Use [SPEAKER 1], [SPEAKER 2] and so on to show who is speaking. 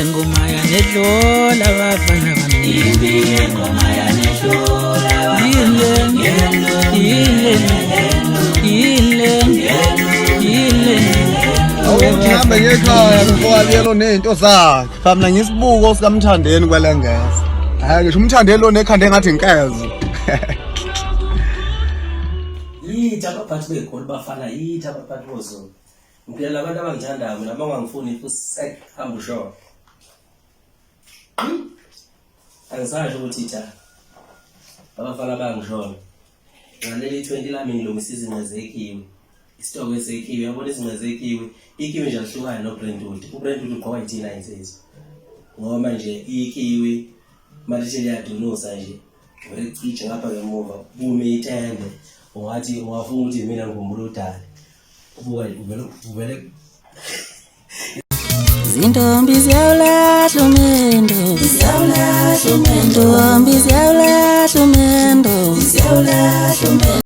[SPEAKER 1] ngoma yanedlola bafana bamnini ngoma yanedlola
[SPEAKER 2] awuhambe ngekhaya ngifowabiyelo nento zakhe famna ngisibuko sikaMthandeni kwelengeza hayi ngisho uMthandeni lo nekhande ngathi inkezo
[SPEAKER 3] yithi abaphathi bekhona bafana yithi abaphathi bozona ngiyela abantu abangithandayo mina bangangifuni futhi hamba usho angisasho ukuthi itha abafana bangishona ngaleli 20 lami lo isizini ezekiwe isitoko ezekiwe yabona izingwe ezekiwe ikiwe nje alihlukana noBrentwood uBrentwood ugqoka ithina insizwe ngoba nje ikiwe manje liyadunusa nje ngicitshe ngapha ngemuva bume ithende ungathi ungafuna ukuthi mina ngikhumbule udali uvele
[SPEAKER 1] Zintombi ziyawulahla umendo, ntombi ziyawulahla umendo.